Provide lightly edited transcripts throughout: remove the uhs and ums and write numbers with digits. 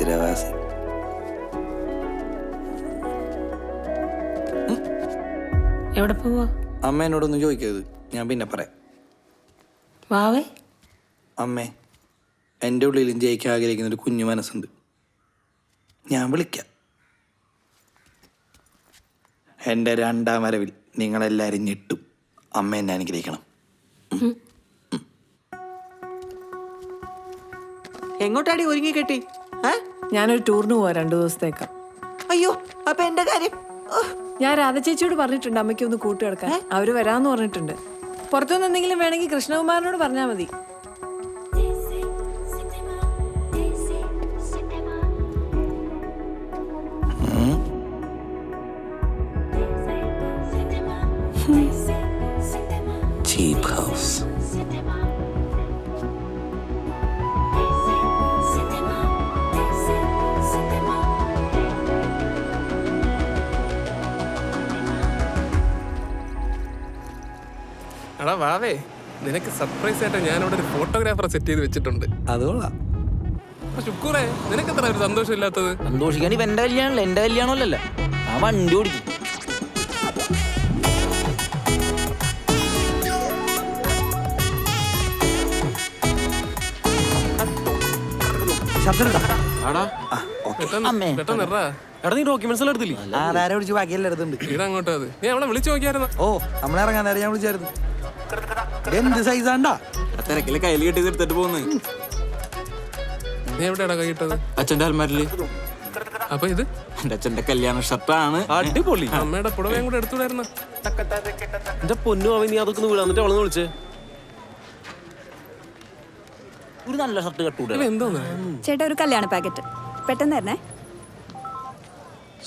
ദരിദ്രവാസി. എവിടെ പോവാ? അമ്മ എന്നോടൊന്നും ചോദിക്കരുത്, ഞാൻ പിന്നെ പറയാം. വാവേ, അമ്മേ, എൻ്റെ ഉള്ളിലും ജയിക്കാൻ ആഗ്രഹിക്കുന്ന ഒരു കുഞ്ഞു മനസ്സുണ്ട്. ഞാൻ വിളിക്കാം. എൻ്റെ രണ്ടാം വരവിൽ നിങ്ങളെല്ലാവരും ഞെട്ടും. അമ്മ എന്നെ അനുഗ്രഹിക്കണം. എങ്ങോട്ടാടി ഒരുങ്ങി കെട്ടി? ഞാനൊരു ടൂറിന് പോവാ 2 ദിവസത്തേക്ക്. അയ്യോ, അപ്പൊ എന്റെ കാര്യം? ഞാൻ രാധ ചേച്ചിയോട് പറഞ്ഞിട്ടുണ്ട് അമ്മയ്ക്ക് ഒന്ന് കൂട്ടുകിടക്കാൻ. അവര് വരാന്ന് പറഞ്ഞിട്ടുണ്ട്. പുറത്തുനിന്ന് എന്തെങ്കിലും വേണമെങ്കിൽ കൃഷ്ണകുമാരനോട് പറഞ്ഞാൽ മതി. ചീപ്പ് ഹൗസ്. എടാ വാവേ, നിനക്ക് സർപ്രൈസ് ആയിട്ട് ഞാനിവിടെ ഒരു ഫോട്ടോഗ്രാഫറെ സെറ്റ് ചെയ്ത് വെച്ചിട്ടുണ്ട്. അതുകൊള്ളാം. ശുക്കൂറേ, നിനക്ക് എത്ര ഒരു സന്തോഷം ഇല്ലാത്തത്? സന്തോഷിക്കാൻ ഇപ്പൊ എന്റെ കല്യാണമല്ല, എന്റെ കല്യാണമല്ലല്ലോ. ആ വണ്ടി ഓടിക്കും. എടാ, നീ ഡോക്യുമെന്റ്സ് എല്ലാം എടുത്തില്ലേ? ആധാരം പിടിച്ച് ബാക്കിയെല്ലാം എടുത്തുണ്ട്. ഇതങ്ങോട്ട് അത് നീ അവളെ വിളിച്ചു നോക്കിയായിരുന്നു? ഓ, നമ്മളിറങ്ങാൻ നേരം ഞാൻ വിളിച്ചായിരുന്നു. എന്ത് സൈസാണ്ടാ തിരക്കില് കയ്യിൽ കെട്ടി എടുത്തിട്ട് പോകുന്നത്. നീ എവിടെയാടാ കൈയിട്ടത്? അച്ഛന്റെ അൽമാരില്. അപ്പൊ ഇത് എന്റെ അച്ഛന്റെ കല്യാണ ഷർട്ടാണ്. അടിപൊളി. അമ്മയുടെ പുടവയും കൂടെ എടുത്തുവിടായിരുന്നു. എന്റെ പൊന്നു അവൻ, നീ അതൊക്കെ ഒന്ന് വിടാന്നിട്ട് അവളെന്ന് വിളിച്ചേ. ഒരു നല്ല ഷർട്ട് കെട്ടൂടെ? എന്തോന്ന് ചേട്ടാ, ഒരു കല്യാണ പാക്കറ്റ് പെട്ടെന്ന് തരണേ.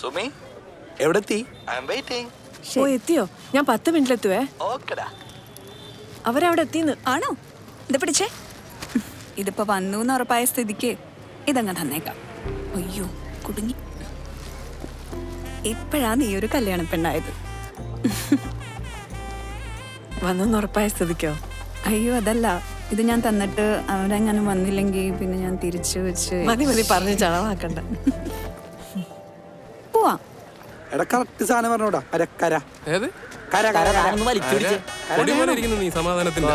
സുമി, എവിടെ എത്തി? I am waiting. ഓ, എത്തിയോ? ഞാൻ 10 മിനിറ്റിലെത്തുവേ. ഓക്കെടാ. അവരവിടെ എത്തിന്ന്. ആണോ? ഇത് പിടിച്ചേ. ഇതിപ്പോ വന്നു എന്ന് ഉറപ്പായ സ്ഥിതിക്ക് ഇതങ്ങ് തന്നേക്കാം. അയ്യോ, കുടുങ്ങി. ഇപ്പോഴാ നീ ഒരു കല്യാണ പെണ്ണായത്. വന്നെന്ന് ഉറപ്പായ സ്ഥിതിക്കോ? അയ്യോ, അതല്ല. ഇത് ഞാൻ തന്നിട്ട് അവരെങ്ങനെ വന്നില്ലെങ്കിൽ പിന്നെ ഞാൻ തിരിച്ചു വെച്ച് മതി മതി, പറഞ്ഞ് ചളവാക്കണ്ട. പോവാ. എടാ, കറക്റ്റ് സാധനം പറഞ്ഞോടാ. അരക്കര ഏത് കര കര കര. ഒന്ന് വലിച്ചു പിടിച്ച്. പൊടിമോനെ ഇരിക്കുന്നു നീ സമാധാനത്തിന്റെ.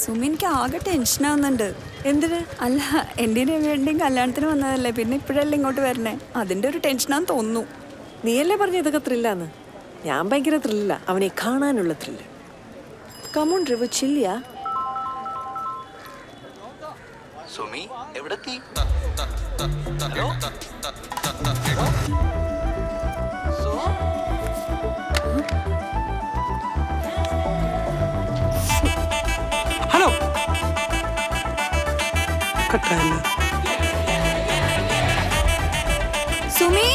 സുമി, എനിക്ക് ആകെ ടെൻഷനാവുന്നുണ്ട്. എന്തിന്? അല്ല, എൻ്റെ വേണ്ടിയും കല്യാണത്തിന് വന്നതല്ലേ, പിന്നെ ഇപ്പോഴല്ലേ ഇങ്ങോട്ട് വരണേ. അതിൻ്റെ ഒരു ടെൻഷനാന്ന് തോന്നുന്നു. നീയല്ലേ പറഞ്ഞ ഇതൊക്കെ ത്രില്ലാന്ന്? ഞാൻ ഭയങ്കര ത്രില്ല, അവനെ കാണാനുള്ള ത്രില്ല്. കമോൺ ഡ്രൈവർ, ചില്ലിയാ. സുമി, എവിടെ എത്തി? ഹലോ. സുമി,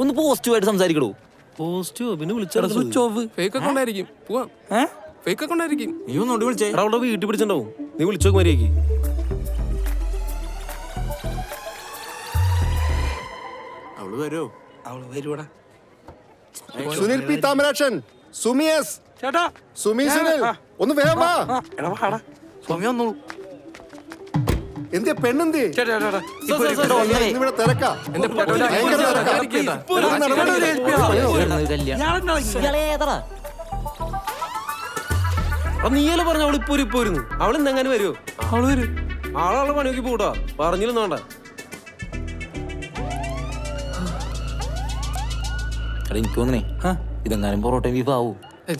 ഒന്ന് പോസിറ്റീവായിട്ട് സംസാരിക്കണോ? പോസിറ്റീവ് പിന്നെ സ്വിച്ച് ഓഫ്. ഫേക്ക് അക്കൗണ്ട് ആയിരിക്കും. പോവാം. ഫേക്ക് അക്കൗണ്ട് ആയിരിക്കും. നീ ഒന്നോട്ട് വിളിച്ചേ. അവളുടെ വീട്ടിൽ പിടിച്ചിട്ടുണ്ടാവും. നീ വിളിച്ചോക്ക് മര്യാദക്ക്. അവള് വരുമോ? അവള് വരുവാടാ. Sunil P Thamarakshan, Sumi S. ചേട്ടാ, സുമി സുനിൽ, ഒന്ന് വേഗം വാ. എടാ വാടാ. സുമി വന്നോളൂ. എന്തിയ പെണ്ണെന്തി? ചേട്ടാ ഇവിടെ തിരക്കാ. എന്റെ പൊടവനെ നീയല്ലേ പറഞ്ഞ അവൾ ഇപ്പൊ വരുന്നു. അവൾ ഇന്നെങ്ങനെ വരുമോ? അവള് വരും. ആളാളെ പണിയൊക്കെ പോട്ടാ. പറഞ്ഞില്ലെന്ന് വേണ്ട. എടാ എനിക്ക് തോന്നണേ ഇതെങ്ങാനും പൊറോട്ട ബീഫ് ആവൂ.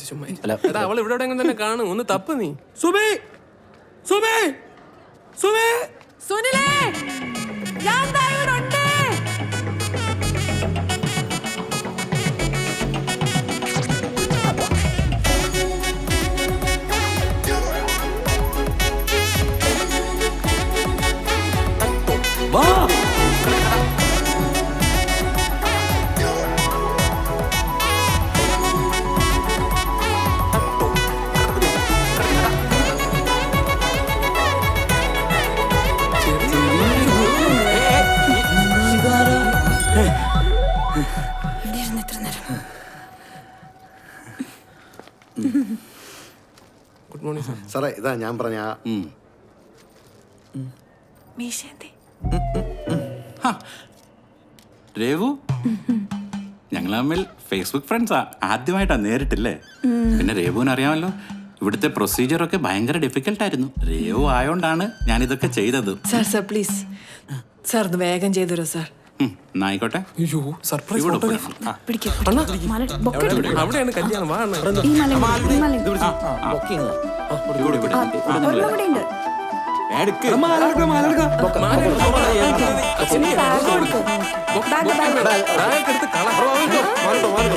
ചുമ്മാ അല്ല. എടാ അവൾ ഇവിടെ എവിടെയെങ്കിലും തന്നെ കാണും, ഒന്ന് തപ്പ് നീ. സുബി സുബി സുബി സുനിലേ, ഞാൻ ദാ ഇവിടെ ഉണ്ട്. വാ. ഇവിടെ ഇരുന്ന് ഇത്ര നേരം. Good morning sir. സാറേ ഇതാ ഞാൻ പറഞ്ഞ മീശ എന്തേ? രേവു, ഞങ്ങൾ തമ്മിൽ ഫേസ്ബുക്ക് ഫ്രണ്ട്സാ. ആദ്യമായിട്ടാ നേരിട്ടില്ലേ? പിന്നെ രേവുവിന് അറിയാമല്ലോ, ഇവിടുത്തെ പ്രൊസീജിയറൊക്കെ ഭയങ്കര ഡിഫിക്കൽട്ടായിരുന്നു. രേവു ആയോണ്ടാണ് ഞാൻ ഇതൊക്കെ ചെയ്തത്. സാർ പ്ലീസ് സാർ ഒന്ന് വേഗം ചെയ്തു തരോ സാർ. എന്നാ ആയിക്കോട്ടെ. അയ്യോ, സർപ്രൈസ് ഇവിടെ ഫോട്ടോഗ്രാഫർ. പിടിക്ക്. അണ്ണാ, മാല ബൊക്കെ എടുക്ക്. അവിടെയാണ് കല്യാണം. വാ അണ്ണാ. ഈ മാല എടുക്ക്, ഈ മാല എടുക്ക്. ബൊക്കിങ്. ഒരെണ്ണം ഇവിടെ ഉണ്ട്. മാല എടുക്ക്, മാല എടുക്ക്. സുമി, ബാഗ് കൊടുക്ക്. Bag, bag. ബാഗ് എടുത്ത് കള. സുമി ഇട്,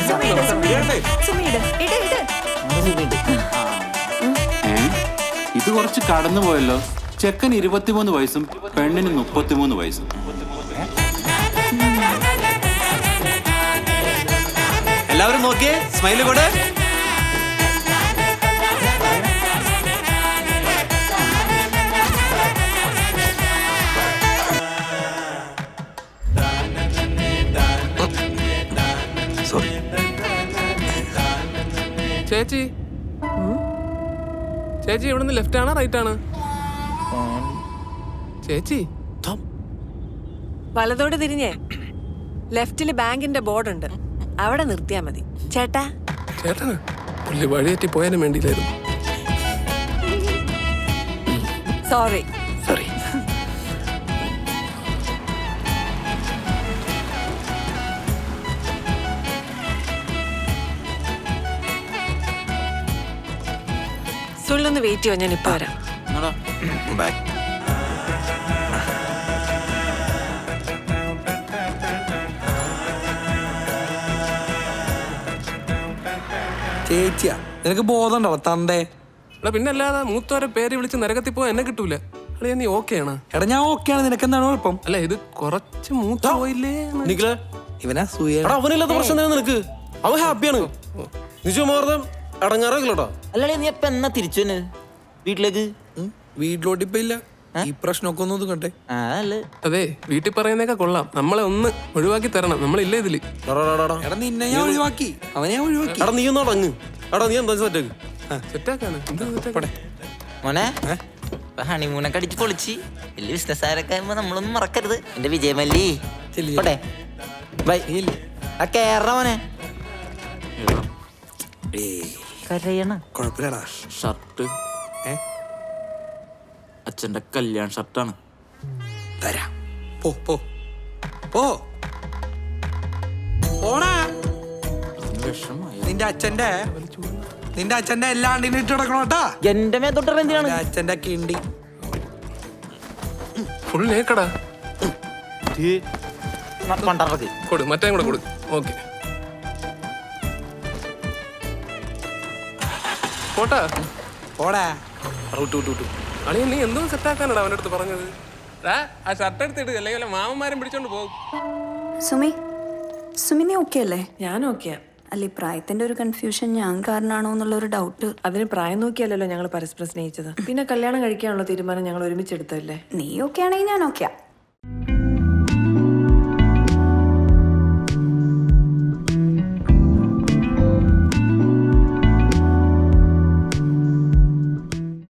സുമി ഇട്. സുമി ഇട്. ഇട്, ഇട്. ഇത് കുറച്ച് കടന്നു പോയല്ലോ. ചെക്കൻ 23 വയസ്സും പെണ്ണിന് 33 വയസ്സും. എല്ലാവരും നോക്കിയേ, സ്മൈല് കൂടെ. ചേച്ചി, ചേച്ചി ഇവിടുന്ന് ലെഫ്റ്റ് ആണോ റൈറ്റ് ആണ്? ചേച്ചി വലതോട് തിരിഞ്ഞേ ലെഫ്റ്റില് ബാങ്കിന്റെ ബോർഡ് ഉണ്ട്, അവിടെ നിർത്തിയാ മതി. ചേട്ടാ, ചേട്ടന് പുള്ളി വഴിയേറ്റി പോയാലും വേണ്ടിയില്ലായിരുന്നു. സോറി. സോറി. സുനിലൊന്ന് വെയിറ്റ് ചെയ്യോ, ഞാൻ ഇപ്പൊ വരാം. ബൈ. ചേച്ചിയാ, നിനക്ക് ബോധം ഉണ്ടോ തണ്ടേ? എടാ പിന്നെ അല്ലാതെ മൂത്തോരെ പേര് വിളിച്ച് നരകത്തിൽ പോയാൽ എന്നെ കിട്ടൂല. അളിയാ നീ ഓക്കെ ആണ്? എടാ ഞാൻ ഓക്കെയാണ്, നിനക്ക് എന്താണ് കുഴപ്പം? അല്ല ഇത് കുറച്ച് മൂത്ത പോയില്ലേ? നിഖിലേ, ഇവനാ സൂയ. എടാ അവനില്ലാത്ത പ്രശ്നം തന്നെ നിനക്ക്. അവൻ ഹാപ്പിയാണ്. നിജമാർദ്ദം അടങ്ങാറാക്കില്ലോട്ടോ. അല്ലേ നീ എപ്പ എന്നാ തിരിച്ചു തന്നെ വീട്ടിലേക്ക്? വീട്ടിലോട്ട് ഇപ്പൊ ഇല്ല, ഈ പ്രശ്നമൊക്കെ ഒന്ന് ഒതുക്കട്ടെ. അല്ലേ അതെ, വീട്ടിൽ പറയുന്നേക്കാ കൊള്ളാം. നമ്മളെ ഒന്ന് ഒഴിവാക്കി തരണം. നമ്മളില്ല ഇതില്. എടാ നിന്നെ ഞാൻ ഒഴിവാക്കി, അവനെ ഞാൻ ഒഴിവാക്കി. എടാ നീ ഒന്ന് അടങ്ങ്. എടാ നീ എന്താ സെറ്റാക്ക്. സെറ്റാക്കാണ്. മോനെ ഹണിമൂണൊക്കെ അടിച്ച് പൊളിച്ച് വലിയ ബിസിനസ്സുകാരൊക്കെ ആകുമ്പോ നമ്മളൊന്നും മറക്കരുത്. എന്റെ വിജയമല്ലി പോട്ടെ. ബൈ. ആ കേറ മോനെ. കരയണ കുഴപ്പമില്ലടാ. ഷർട്ട് അച്ഛന്റെ കല്യാൺ ഷർട്ടാണ്. തരാം. പോ പോ പോ. പോടാ. നിന്റെ അച്ഛന്റെ എല്ലാണ്ടിനും ഇട്ട് കിടക്കണോട്ടാ. എന്റെ മേത്തോട്ട് എന്തിനാണ്? അച്ഛന്റെ കിണ്ടി ഫുൾ നേക്കടാ. പണ്ടറക്ക് കൊടു, മറ്റേ കൂടെ കൊടു. ഓക്കെ പോട്ടാ. പോടാ. അളിയ നീ എന്തോ സെറ്റാക്കാനടാ അവൻ്റെ അടുത്ത് പറഞ്ഞത്? ആ ഷർട്ട് എടുത്തിട്ട് അല്ലെങ്കിൽ വല്ല മാമന്മാരും പിടിച്ചോണ്ട് പോകും. സുമി നീ ഓക്കെ അല്ലേ? ഞാൻ ഓക്കെയാ. അല്ല ഈ പ്രായത്തിന്റെ ഒരു കൺഫ്യൂഷൻ ഞാൻ കാരണമാണോ എന്നുള്ളൊരു ഡൗട്ട്. അതിന് പ്രായം നോക്കിയല്ലോ ഞങ്ങൾ പരസ്പരം സ്നേഹിച്ചത്. പിന്നെ കല്യാണം കഴിക്കാനുള്ള തീരുമാനം ഞങ്ങൾ ഒരുമിച്ചെടുത്തല്ലേ. നീ ഓക്കെ ആണെങ്കിൽ ഞാൻ ഓക്കെയാ.